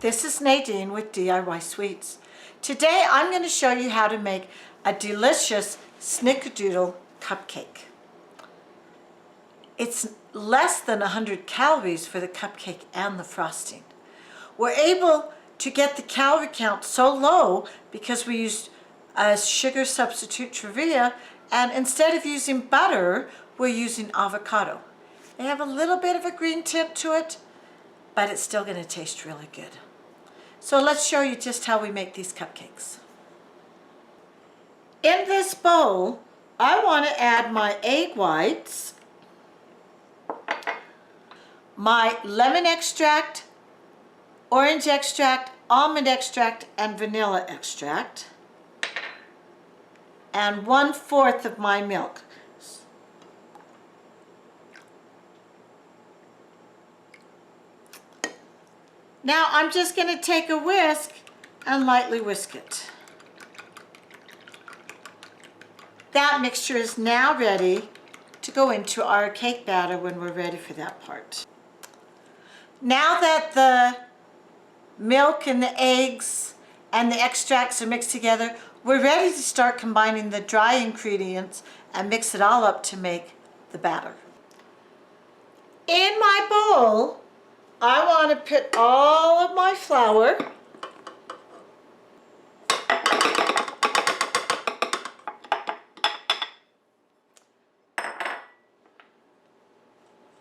This is Nadine with DIY Sweets. Today I'm going to show you how to make a delicious Snickerdoodle cupcake. It's less than 100 calories for the cupcake and the frosting. We're able to get the calorie count so low because we used a sugar substitute Trivia, and instead of using butter, we're using avocado. They have a little bit of a green tint to it, but it's still going to taste really good. So let's show you just how we make these cupcakes. In this bowl, I want to add my egg whites, my lemon extract, orange extract, almond extract, and vanilla extract, and 1/4 of my milk. Now I'm just going to take a whisk and lightly whisk it. That mixture is now ready to go into our cake batter when we're ready for that part. Now that the milk and the eggs and the extracts are mixed together, we're ready to start combining the dry ingredients and mix it all up to make the batter. In my bowl, I want to put all of my flour,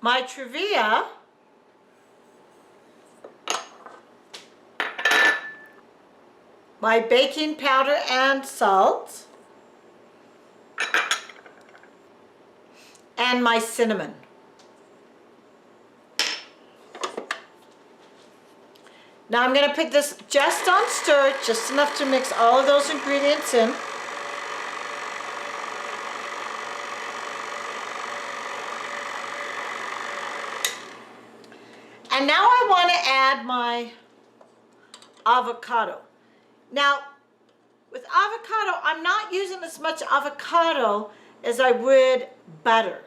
my Trivia, my baking powder and salt, and my cinnamon. Now I'm going to put this just on stir, just enough to mix all of those ingredients in. And now I want to add my avocado. Now, with avocado, I'm not using as much avocado as I would butter,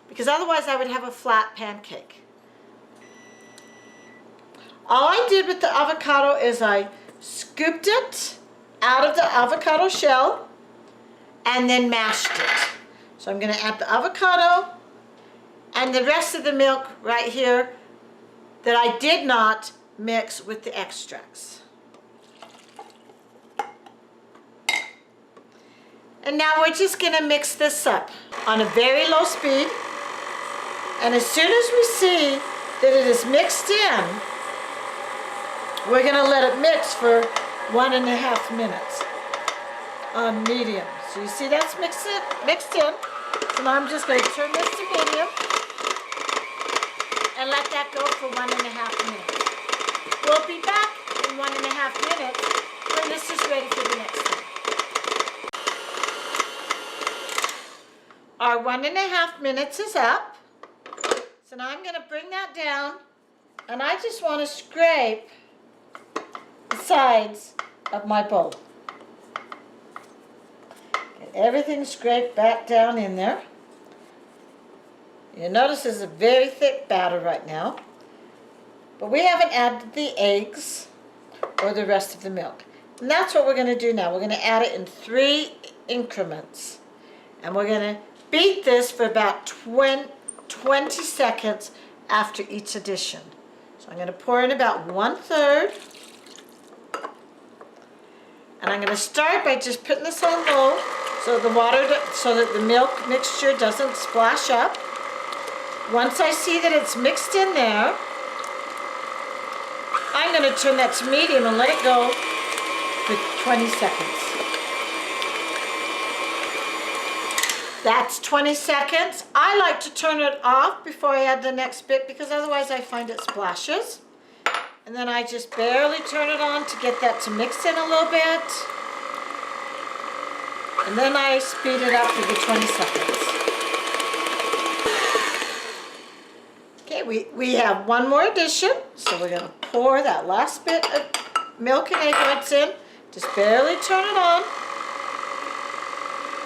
because otherwise I would have a flat pancake. All I did with the avocado is I scooped it out of the avocado shell and then mashed it. So I'm going to add the avocado and the rest of the milk right here that I did not mix with the extracts. And now we're just going to mix this up on a very low speed. And as soon as we see that it is mixed in, we're going to let it mix for 1.5 minutes on medium. So you see that's mixed in. So now I'm just going to turn this to medium and let that go for 1.5 minutes. We'll be back in 1.5 minutes when this is ready for the next thing. Our 1.5 minutes is up. So now I'm going to bring that down, and I just want to scrape the sides of my bowl. Get everything scraped back down in there. You notice there's a very thick batter right now, but we haven't added the eggs or the rest of the milk. And that's what we're going to do now. We're going to add it in 3 increments, and we're going to beat this for about 20 seconds after each addition. So I'm going to pour in about 1/3. And I'm going to start by just putting this on low so that the milk mixture doesn't splash up. Once I see that it's mixed in there, I'm going to turn that to medium and let it go for 20 seconds. That's 20 seconds. I like to turn it off before I add the next bit because otherwise I find it splashes. And then I just barely turn it on to get that to mix in a little bit. And then I speed it up for the 20 seconds. Okay, we have one more addition. So we're going to pour that last bit of milk and egg whites in. Just barely turn it on.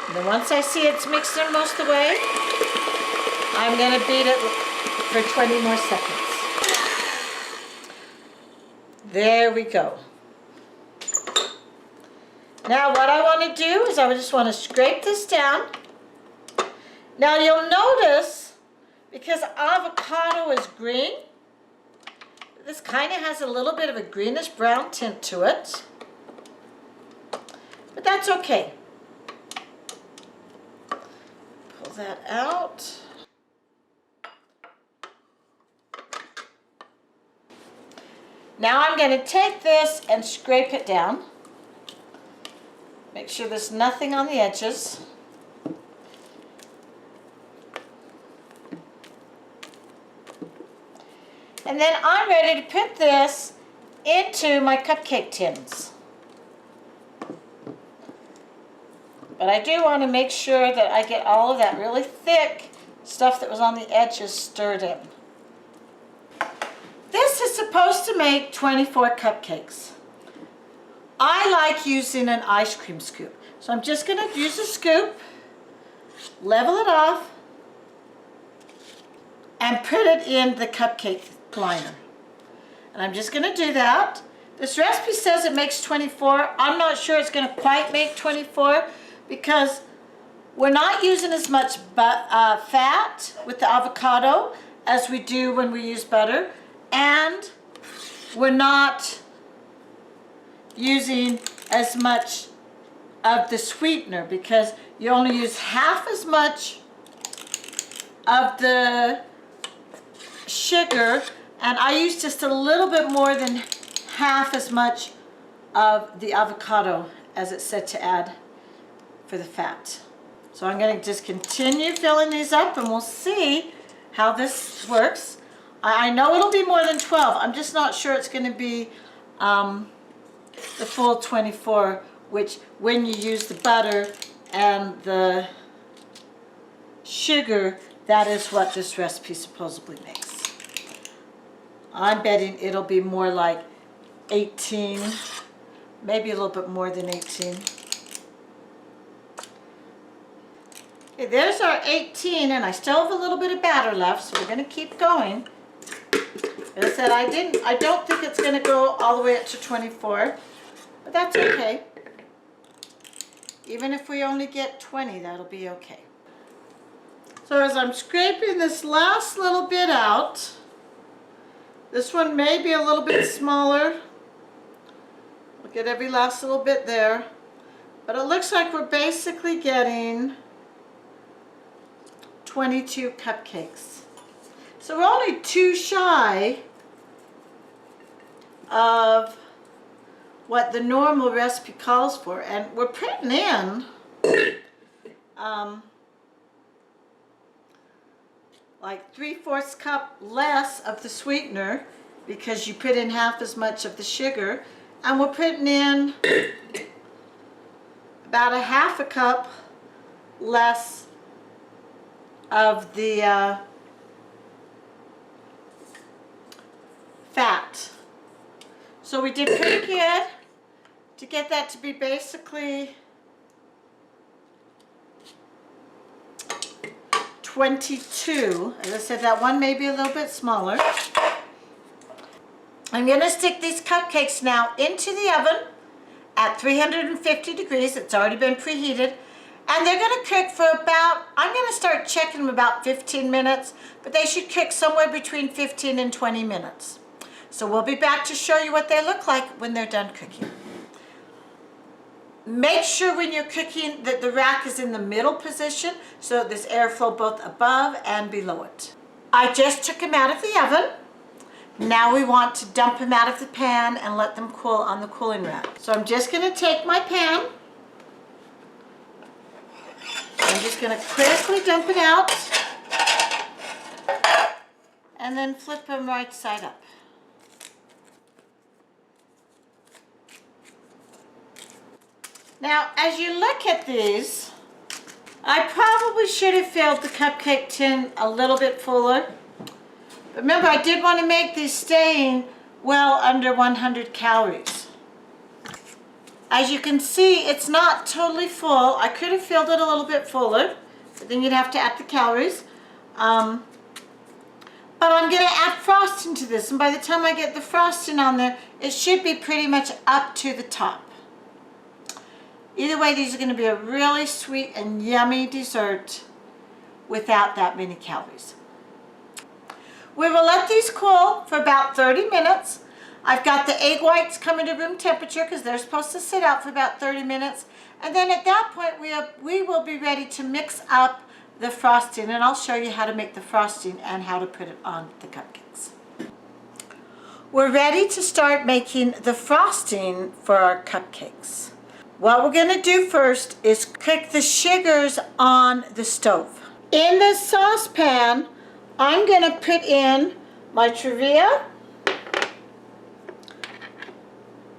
And then once I see it's mixed in most of the way, I'm going to beat it for 20 more seconds. There we go. Now what I want to do is I just want to scrape this down. Now you'll notice, because avocado is green, this kind of has a little bit of a greenish brown tint to it. But that's okay. Pull that out. Now I'm going to take this and scrape it down. Make sure there's nothing on the edges. And then I'm ready to put this into my cupcake tins. But I do want to make sure that I get all of that really thick stuff that was on the edges stirred in. This is supposed to make 24 cupcakes. I like using an ice cream scoop. So I'm just going to use a scoop, level it off, and put it in the cupcake liner. And I'm just going to do that. This recipe says it makes 24. I'm not sure it's going to quite make 24 because we're not using as much fat with the avocado as we do when we use butter. And we're not using as much of the sweetener because you only use half as much of the sugar, and I use just a little bit more than half as much of the avocado as it said to add for the fat. So I'm going to just continue filling these up and we'll see how this works. I know it'll be more than 12. I'm just not sure it's going to be the full 24, which when you use the butter and the sugar, that is what this recipe supposedly makes. I'm betting it'll be more like 18, maybe a little bit more than 18. Okay, there's our 18, and I still have a little bit of batter left, so we're going to keep going. As I said, I don't think it's going to go all the way up to 24, but that's okay. Even if we only get 20, that'll be okay. So as I'm scraping this last little bit out, this one may be a little bit smaller. Look at every last little bit there. But it looks like we're basically getting 22 cupcakes. So we're only 2 shy of what the normal recipe calls for, and we're putting in like 3/4 cup less of the sweetener because you put in half as much of the sugar, and we're putting in about a 1/2 cup less of the fat. So we did pretty good to get that to be basically 22. As I said, that one may be a little bit smaller. I'm going to stick these cupcakes now into the oven at 350 degrees. It's already been preheated. And they're going to cook for about, I'm going to start checking them about 15 minutes, but they should cook somewhere between 15 and 20 minutes. So we'll be back to show you what they look like when they're done cooking. Make sure when you're cooking that the rack is in the middle position so that there's airflow both above and below it. I just took them out of the oven. Now we want to dump them out of the pan and let them cool on the cooling rack. So I'm just going to take my pan. I'm just going to quickly dump it out and then flip them right side up. Now, as you look at these, I probably should have filled the cupcake tin a little bit fuller. But remember, I did want to make these staying well under 100 calories. As you can see, it's not totally full. I could have filled it a little bit fuller, but then you'd have to add the calories. But But I'm going to add frosting to this, and by the time I get the frosting on there, it should be pretty much up to the top. Either way, these are going to be a really sweet and yummy dessert without that many calories. We will let these cool for about 30 minutes. I've got the egg whites coming to room temperature because they're supposed to sit out for about 30 minutes. And then at that point, we will be ready to mix up the frosting, and I'll show you how to make the frosting and how to put it on the cupcakes. We're ready to start making the frosting for our cupcakes. What we're going to do first is cook the sugars on the stove. In the saucepan, I'm going to put in my Trivia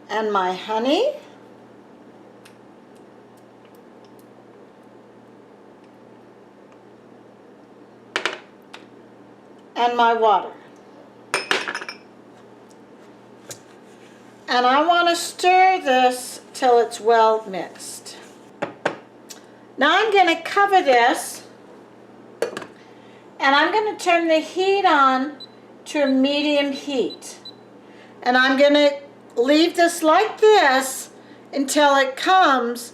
and my honey. And my water. And I want to stir this till it's well mixed. Now I'm going to cover this, and I'm going to turn the heat on to a medium heat. And I'm going to leave this like this until it comes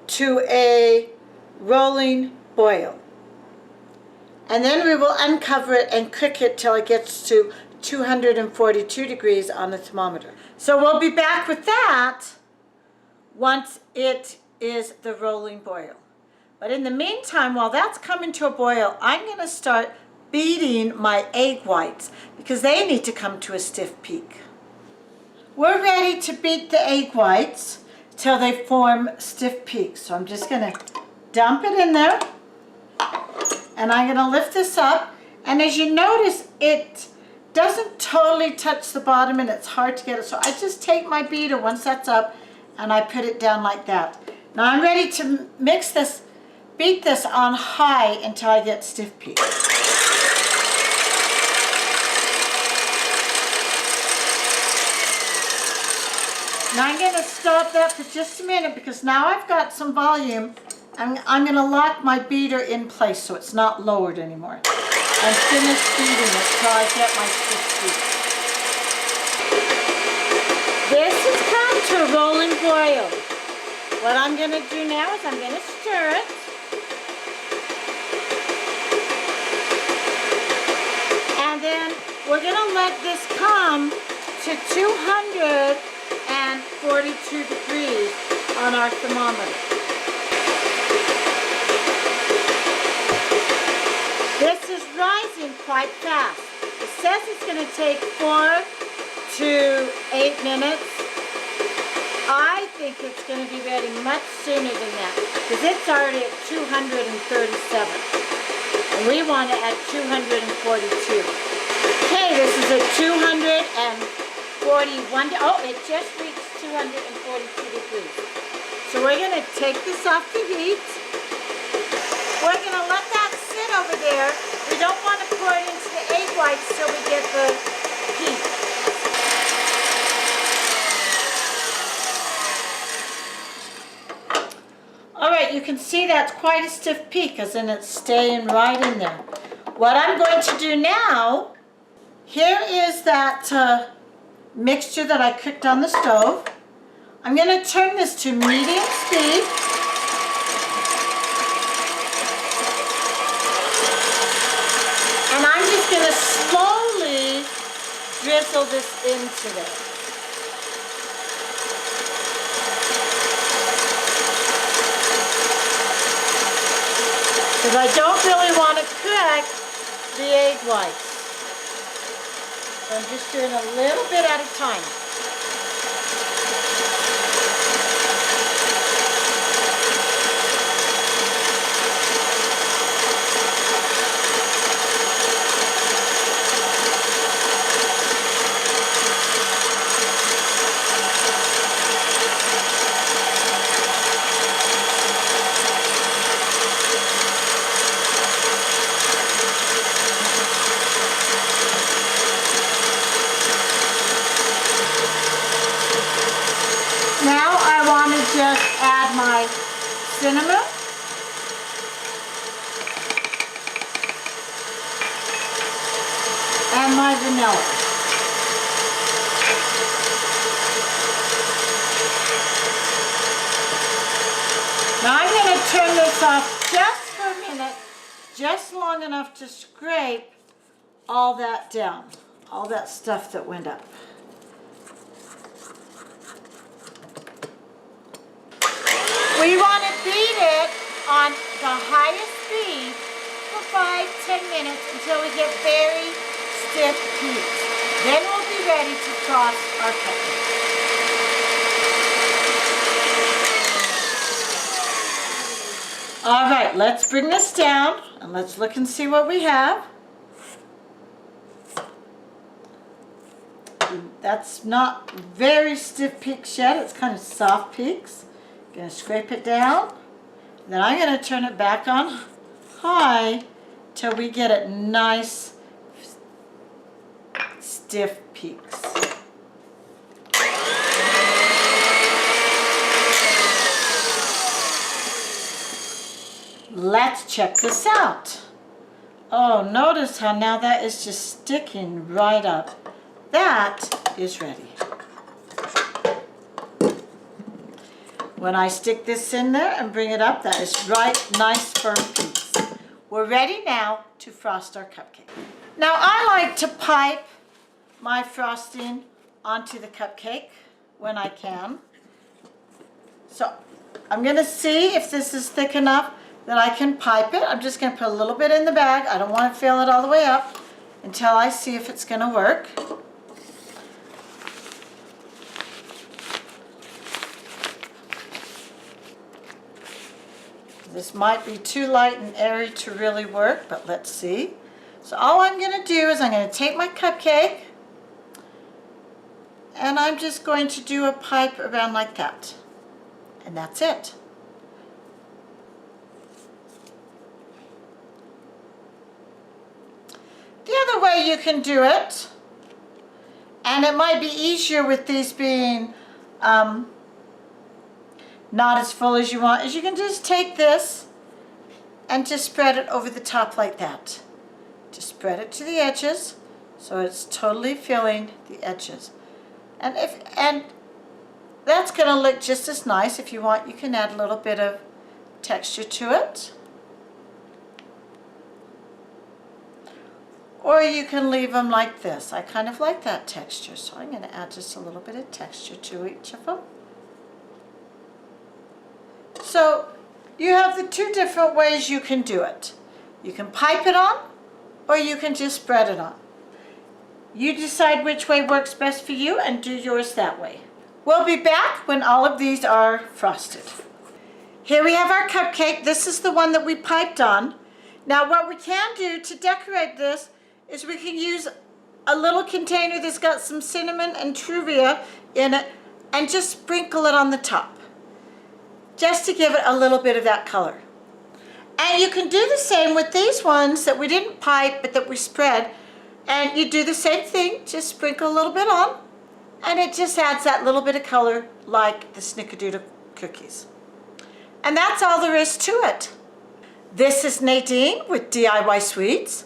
to a rolling boil. And then we will uncover it and cook it till it gets to 242 degrees on the thermometer. So we'll be back with that once it is the rolling boil. But in the meantime, while that's coming to a boil, I'm going to start beating my egg whites because they need to come to a stiff peak. We're ready to beat the egg whites till they form stiff peaks. So I'm just going to dump it in there. And I'm going to lift this up, and as you notice, it doesn't totally touch the bottom and it's hard to get it. So I just take my beater once that's up and I put it down like that. Now I'm ready to mix this, beat this on high until I get stiff peaks. Now I'm going to stop that for just a minute because now I've got some volume. I'm going to lock my beater in place so it's not lowered anymore. And finish beating it till I get my stiff peak. This has come to a rolling boil. What I'm going to do now is I'm going to stir it. And then we're going to let this come to 242 degrees on our thermometer. This is rising quite fast. It says it's going to take 4 to 8 minutes. I think it's going to be ready much sooner than that because it's already at 237. And we want it at 242. Okay, this is at 241. Oh, it just reached 242 degrees. So we're going to take this off the heat. We're going to let that sit over there. We don't want to pour it into the egg whites till we get the peak. All right, you can see that's quite a stiff peak, as in it's staying right in there. What I'm going to do now, here is that mixture that I cooked on the stove. I'm going to turn this to medium speed. And I'm just going to slowly drizzle this into there. Because I don't really want to cook the egg whites. So I'm just doing a little bit at a time. Just add my cinnamon. And my vanilla. Now I'm going to turn this off just for a minute, just long enough to scrape all that down, all that stuff that went up. We want to beat it on the highest speed for 5-10 minutes until we get very stiff peaks. Then we'll be ready to frost our cupcakes. All right, let's bring this down and let's look and see what we have. That's not very stiff peaks yet, it's kind of soft peaks. Gonna scrape it down. Then I'm gonna turn it back on high till we get it nice stiff peaks. Let's check this out. Oh, notice how now that is just sticking right up. That is ready. When I stick this in there and bring it up, that is right, nice firm peaks. We're ready now to frost our cupcake. Now I like to pipe my frosting onto the cupcake when I can. So I'm gonna see if this is thick enough that I can pipe it. I'm just gonna put a little bit in the bag. I don't wanna fill it all the way up until I see if it's gonna work. This might be too light and airy to really work, but let's see. So all I'm going to do is I'm going to take my cupcake and I'm just going to do a pipe around like that. And that's it. The other way you can do it, and it might be easier with these being not as full as you want, is you can just take this and just spread it over the top like that. Just spread it to the edges so it's totally filling the edges. And that's going to look just as nice. If you want, you can add a little bit of texture to it. Or you can leave them like this. I kind of like that texture, so I'm going to add just a little bit of texture to each of them. So you have the two different ways you can do it. You can pipe it on, or you can just spread it on. You decide which way works best for you and do yours that way. We'll be back when all of these are frosted. Here we have our cupcake. This is the one that we piped on. Now what we can do to decorate this is we can use a little container that's got some cinnamon and truvia in it and just sprinkle it on the top, just to give it a little bit of that color. And you can do the same with these ones that we didn't pipe but that we spread, and you do the same thing, just sprinkle a little bit on, and it just adds that little bit of color like the Snickerdoodle cookies. And that's all there is to it. This is Nadine with DIY Sweets,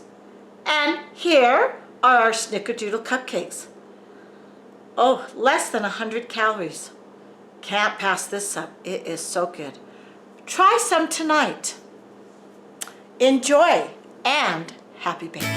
and here are our Snickerdoodle cupcakes. Oh, less than 100 calories. Can't pass this up. It is so good. Try some tonight. Enjoy and happy baking.